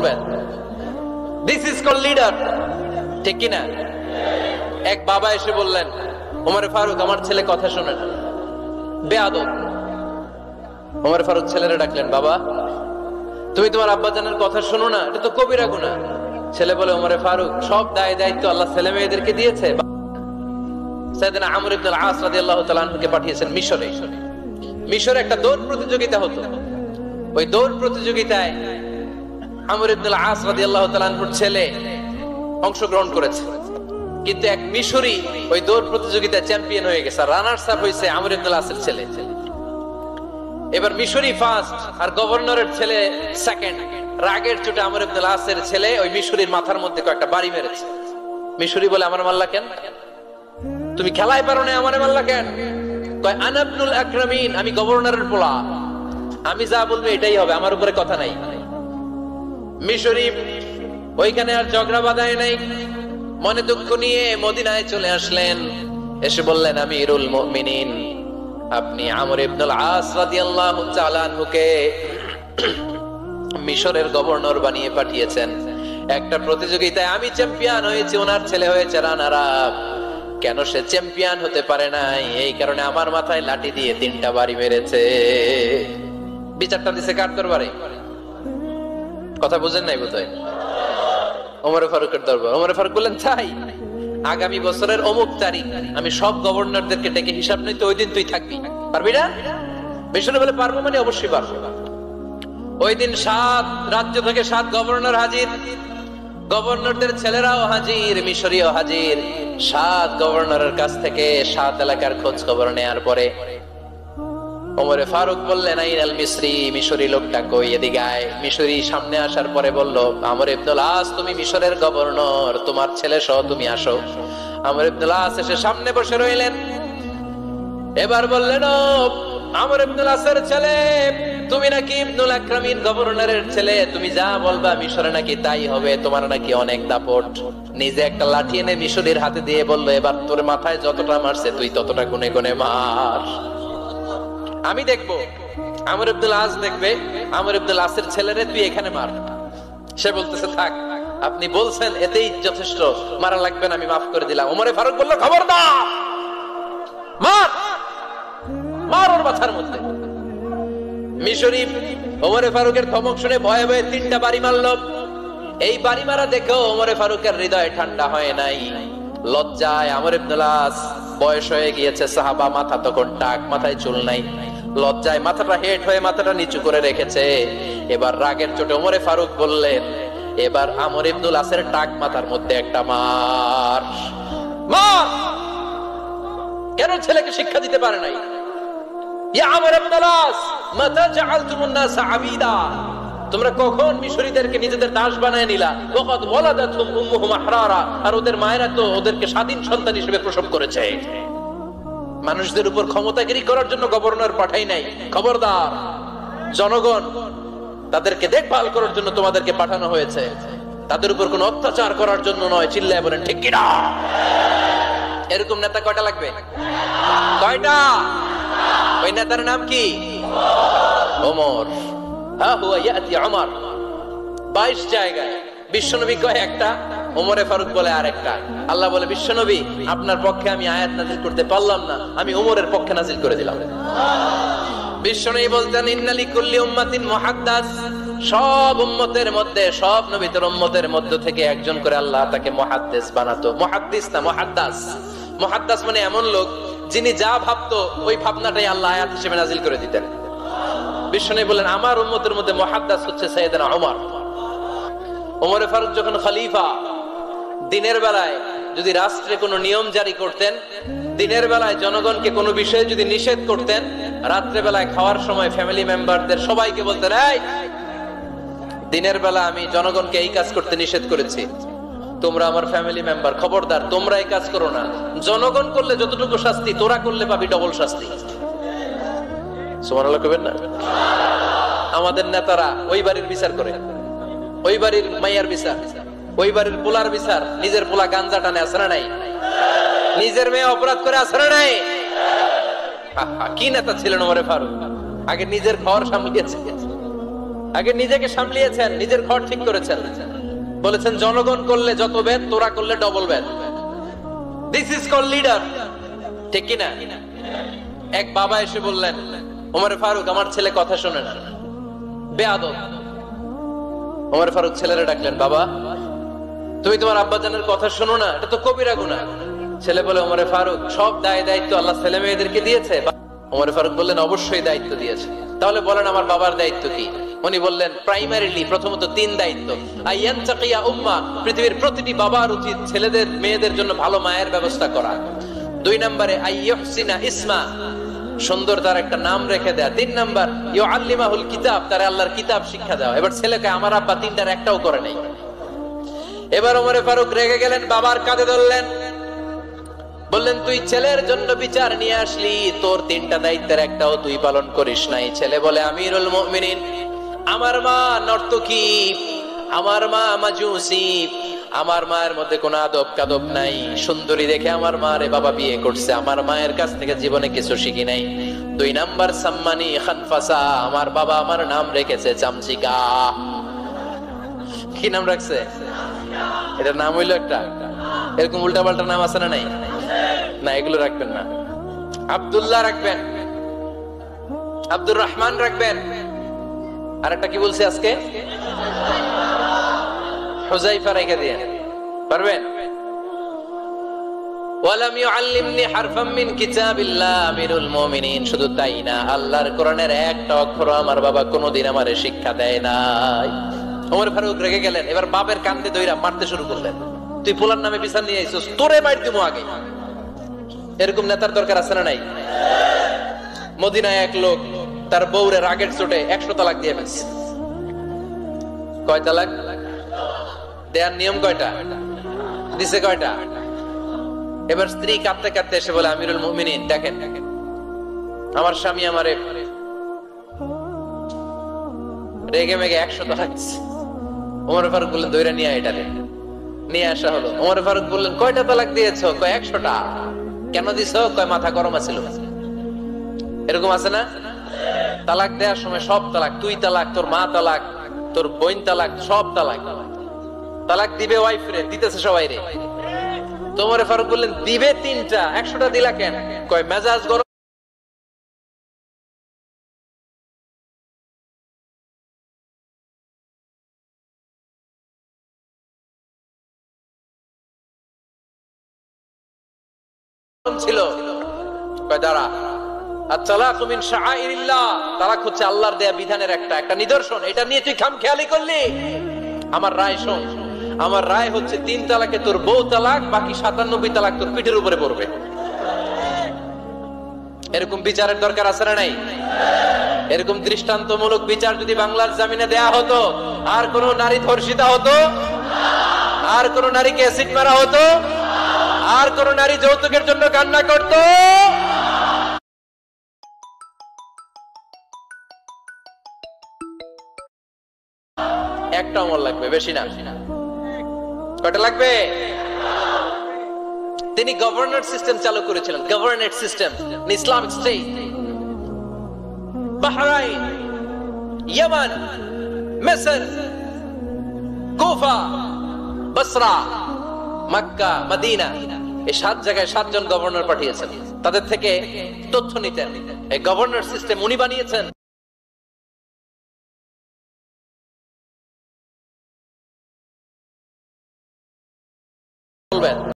বলবেন? This is call leader, ঠিক কিনা? এক বাবা এসে বললেন, ওমরে ফারুক আমার ছেলে কথা শোনেন, বেয়াদব। ওমরে ফারুক ছেলেরা ডাকলেন, বাবা তুমি তোমার আব্বাজানের কথা শোনো না, এটা তো কবিরা গুনাহ। ছেলে বলে, ওমরে ফারুক সব দায় দায়িত্ব আল্লাহ ছেলে মেয়েদেরকে দিয়েছে। সাইয়েদনা আমর ইবনুল আস রাদিয়াল্লাহু তাআলা আনহুকে পাঠিয়েছেন মিশরে। মিশরে একটা দৌড় প্রতিযোগিতা হতো। ওই দৌড় প্রতিযোগিতায় আমর ইবনুল আস রাদিয়াল্লাহু তাআলা আনহুর ছেলে অংশগ্রহণ করেছে, কিন্তু এক মিশরি ওই দৌড় প্রতিযোগিতায় চ্যাম্পিয়ন হয়ে গেছে। রানার্স আপ হয়েছে আমর ইবনুল আসের ছেলে। এবার মিশরি ফার্স্ট আর গভর্নরের ছেলে সেকেন্ড। রাগের চোটে আমর ইবনুল আসের ছেলে ওই মিশরির মাথার মধ্যে কয়েকটা বাড়ি মেরেছে। মিশরি বলে, আমার মাল্লা কেন? তুমি খেলায় পারো না, আমারে মাল্লা কেন? কয়, আনা ইবনুল আকরামিন, আমি গভর্নরের পোলা, আমি যা বলবো এটাই হবে, আমার উপরে কথা নাই। মিশরি ওইখানে আর ঝগড়া বাঁধায় নাই, মনে দুঃখ নিয়ে মদিনায় চলে আসলেন। এসে বললেন, আমিরুল মুমিনিন, আপনি আমর ইবনুল আস রাদিয়াল্লাহু তাআলা আনহুকে মিশরের গভর্নর বানিয়ে পাঠিয়েছেন। একটা প্রতিযোগিতায় আমি চ্যাম্পিয়ন হয়েছি, ওনার ছেলে হয়েছে রানার আপ। কেন সে চ্যাম্পিয়ন হতে পারে নাই? এই কারণে আমার মাথায় লাঠি দিয়ে 3টা বাড়ি মেরেছে। বিচারটা দিছে কার দরবারে? কথা বুঝেন নাই বোধহয়? ওমর ফারুকের দরবার। ওমর ফারুক বললেন, তাই আগামী বছরের অমুক তারিখ আমি সব গভর্নরদেরকে ডেকে হিসাব নিতে, ওই দিন তুই থাকবি, পারবি না? মিশরে বলে, পারবো মানে অবশ্যই পারবো। ওই দিন 7 রাজ্য থেকে 7 গভর্নর হাজির, গভর্নরদের ছেলেরাও হাজির, মিশরীয় হাজির। 7 গভর্নরের কাছ থেকে 7 এলাকার খোঁজ খবর নেয়ার পরে ওমরে ফারুক বললেন, আইনাল মিসরি, মিশরি লোকটা কই, এদিকে আয়। মিশরি সামনে আসার পরে বলল, আমর ইবনুল আস, তুমি মিশরের গভর্নর, তোমার ছেলে সহ তুমি আসো। আমর ইবনুল আস এসে সামনে বসে রইলেন। এবার বললেন, ও আমর ইবনুল আসের ছেলে, তুমি নাকি ইবনুল আকরামিন গভর্নরের ছেলে, তুমি যা বলবা মিশরে নাকি তাই হবে, তোমার নাকি অনেক দাপট। নিজে একটা লাঠি এনে মিশরীর হাতে দিয়ে বলল, এবার তোর মাথায় যতটা মারছে তুই ততটা গুনে গুনে মার, আমি দেখবো। আমর ইবনুল আস দেখবে, আমর ইবনুল আসের ছেলেরে তুই এখানে মার। সে বলতেছে, থাক, আপনি বলছেন এতেই যথেষ্ট, মারা লাগবে না, আমি মাফ করে দিলাম। ওমরে ফারুক বলল, খবরদার, মার, মার ওর মাথার মধ্যে। মিশরি ওমরে ফারুকের ধমক শুনে ভয়ে ভয়ে 3টা বাড়ি মারল। এই বাড়ি মারা দেখেও ওমরে ফারুকের হৃদয় ঠান্ডা হয় নাই। লজ্জায় আমর ইবনুল আস, বয়স হয়ে গিয়েছে, সাহাবা, মাথা তখন টাক, মাথায় চুল নাই, লজ্জায় মাথাটা হেট হয়ে মাথাটা নিচু করে রেখেছে। এবার রাগের চোটে ওমরে ফারুক বললেন, এবার আমর ইবনুল আসের টাক মাথার মধ্যে একটা মার, মার। কেন ছেলেকে শিক্ষা দিতে পারে নাই? ইয়া আমর ইবনুল আস, মাতা জাআলতুমুন নাস আবিদা, তোমরা কখন মিশরীদেরকে নিজেদের দাস বানায় নিলা? ওয়াকাদ ওয়ালাদাতহুম উম্মুহুম আহরারা, আর ওদের মায়েরা তো ওদেরকে স্বাধীন সন্তান হিসেবে প্রসব করেছে। মানুষদের উপর ক্ষমতাগিরি করার জন্য গভর্নর পাঠাই নাই। খবরদার, জনগণ তাদেরকে দেখভাল করার জন্য তোমাদেরকে পাঠানো হয়েছে, তাদের উপর কোনো অত্যাচার করার জন্য নয়। চিল্লায় বলেন ঠিক কিনা? এরকম নেতা কয়টা লাগবে? কয়টা? ওই নেতার নাম কি? ওমর। হা হুয়া ইয়াতি ওমর। 22 জায়গায় বিশ্বনবী কয় একটা, ওমরে ফারুক বলে আরেকটা। আল্লাহ বলে, বিশ্বনবী আপনার পক্ষে আমি আয়াত নাজিল করতে পারলাম না, আমি ওমরের পক্ষে নাজিল করে দিলাম। বিশ্বনবী বলতেন, ইন্নালি কুল্লি উম্মাতিন মুহাদ্দাস, সব উম্মতের মধ্যে, সব নবীদের উম্মতের মধ্য থেকে একজন করে আল্লাহ তাকে মুহাদ্দিস বানাতো। মুহাদ্দিস না মুহাদ্দাস। মুহাদ্দাস মানে এমন লোক যিনি যা ভাবতো ওই ভাবনাটাই আল্লাহ আয়াত হিসেবে নাজিল করে দিতেন। বিশ্বনবী বলেন, আমার উম্মতের মধ্যে মুহাদ্দাস হচ্ছে সাইয়েদনা ওমর। ওমরে ফারুক যখন খলিফা, দিনের বেলায় যদি রাষ্ট্রে কোনো নিয়ম জারি করতেন, দিনের বেলায় জনগণকে কোনো বিষয়ে যদি নিষেধ করতেন, রাত্রে বেলায় খাওয়ার সময় ফ্যামিলি মেম্বারদের সবাইকে বলতেন, এই দিনের বেলা আমি জনগণকে এই কাজ করতে নিষেধ করেছি, তোমরা আমার ফ্যামিলি মেম্বার, খবরদার তোমরা এই কাজ করো না। জনগণ করলে যতটুকু শাস্তি, তোরা করলে পাবি ডবল শাস্তি। সুবহানাল্লাহ কইবেন না? আমাদের নেতারা ওই বাড়ির বিচার করে, ওই বাড়ির মাইয়ার বিচার, ওই বাড়ির পোলার বিচার। নিজের পোলা গাঞ্জা টানে, আসরা নাই? নিজের মেয়ে অপরাধ করে, আসরা নাই? কি নেতা ছিলেন ওমরে ফারুক! আগে নিজের ঘর সামলিয়েছে, আগে নিজেকে সামলিয়েছেন, নিজের ঘর ঠিক করেছেন, বলেছেন জনগণ করলে যত বেদ, তোরা করলে double Veda. This is call leader, ঠিক কিনা? এক বাবা এসে বললেন, ওমর ফারুক আমার ছেলে কথা শোনে না, বেয়াদব। ওমর ফারুক ছেলেরা ডাকলেন, বাবা তুমি তোমার আব্বাজানের কথা শোনো না, এটা তো কবিরা গুনাহ। ছেলে বলে, ওমর ফারুক সব দায় দায়িত্ব আল্লাহ ছেলে মেয়েদেরকে দিয়েছে। ওমর ফারুক বললেন, অবশ্যই দায়িত্ব দিয়েছে। তাহলে বলেন আমার বাবার দায়িত্ব কি? উনি বললেন, প্রাইমারিলি প্রথমত 3 দায়িত্ব। আইয়ানতাকিয়া উম্মা, পৃথিবীর প্রতিটি বাবার উচিত ছেলেদের মেয়েদের জন্য ভালো মায়ের ব্যবস্থা করা। 2 নম্বরে আইয়ুহসিনা ইসমা, সুন্দর তার একটা নাম রেখে দেয়া। 3 নাম্বার ইউআল্লিমাহুল কিতাব, তার আল্লাহর কিতাব শিক্ষা দেওয়া। এবার ছেলেকে আমার আব্বা 3টার একটাও করে নাই। এবার ওমর ফারুক রেগে গেলেন, বাবার কাঁধে ধরলেন, বললেন তুই ছেলের জন্য বিচার নিয়ে আসলি, তোর 3টা দায়িত্বের একটাও তুই পালন করিস নাই। ছেলে বলে, আমিরুল মুমিনিন, আমার মা নর্তকী, আমার মা মাজুসি, আমার মায়ের মধ্যে কোনো আদব কাদব নাই, সুন্দরী দেখে আমার মা রে বাবা বিয়ে করছে, আমার মায়ের কাছ থেকে জীবনে কিছু শিখি নাই। 2 নাম্বার সাম্মানি খানফাসা, আমার বাবা আমার নাম রেখেছে চামচিকা। কি নাম রাখছে? এটার নাম হইলো একটা, এরকম উল্টা পাল্টা নাম আছে না? নাই না, এগুলো রাখবেন না। আব্দুল্লাহ রাখবেন, আব্দুর রহমান রাখবেন, আর একটা কি বলছি আজকে, হুযায়ফা রেখে দিয়ে পারবেন। ওয়ালাম ইউআল্লিমনি হারফাম মিন কিতাবিল্লাহ, আমিরুল মুমিনিন। শুধু তাই না, আল্লাহর কোরআনের একটা অক্ষর আমার বাবা কোনোদিন আমারে শিক্ষা দেয় নাই। ওমর ফারুক রেগে গেলেন, এবার বাপের কান্দে দইরা মারতে শুরু করলেন। তুই পোলার নামে বিচার নিয়ে আইছিস, তোরে মাইর দিমু আগে। এরকম নেতার দরকার আছে না নাই? মদিনায় এক লোক তার বউরে রাগের চোটে 100 তালাক দিয়ে ফেলছে। কয় তালাক দেয়ার নিয়ম? কয়টা দিছে? কয়টা? এবার স্ত্রী কাঁদতে কাঁদতে এসে বলে, আমিরুল মুমিনিন দেখেন, আমার স্বামী আমারে রেগে মেগে 100 তালাক দিছে। ওমর ফারুক বললেন, দইরা নিয়ে আয়, এটারে নিয়ে আসা হলো। ওমর ফারুক বললেন, কয়টা তালাক দিয়েছো? কয় 100টা। কেন দিছো? কয় মাথা গরম আছিল। এরকম আছে না? তালাক দেওয়ার সময় সব তালাক, তুই তালাক, তোর মা তালাক, তোর বোন তালাক, সব তালাক। তালাক দিবে ওয়াইফ রে, দিতেছে সবাই রে। তো ওমর ফারুক বললেন, দিবে 3টা, 100টা দিলা কেন? কয় মেজাজ গরম। ছিল। কয় দাঁড়া, আত-তালাকু মিন শাআইরিল্লাহ, তালাক হচ্ছে আল্লাহর দেয়া বিধানের একটা নিদর্শন। এটা নিয়ে তুই খামখেয়ালি করলি? আমার রায় শোন, আমার রায় হচ্ছে 3 তালাকে তোর বউ তালাক, বাকি 97 তালাক তোর পিঠের উপরে পড়বে। এরকম বিচারের দরকার আছে না নাই? এরকম দৃষ্টান্তমূলক বিচার যদি বাংলার জমিনে দেয়া হতো, আর কোন নারী ধর্ষিতা হতো? আর কোন নারীকে অ্যাসিড মারা হতো? আর কোন নারী যৌতুকের জন্য কান্না করত? একটা অমর লাগবে, বেশি না। কয়টা লাগবে? তিনি গভর্নর সিস্টেম চালু করেছিলেন, governor system, Islamic state. Bahrain, Yemen, মিসর, কুফা, বসরা, মক্কা, মদিনা, এই 7 জায়গায় 7 জন গভর্নর পাঠিয়েছেন। তাদের থেকে তথ্য নিতেন। এই গভর্নর সিস্টেম উনি বানিয়েছেন। বলবেন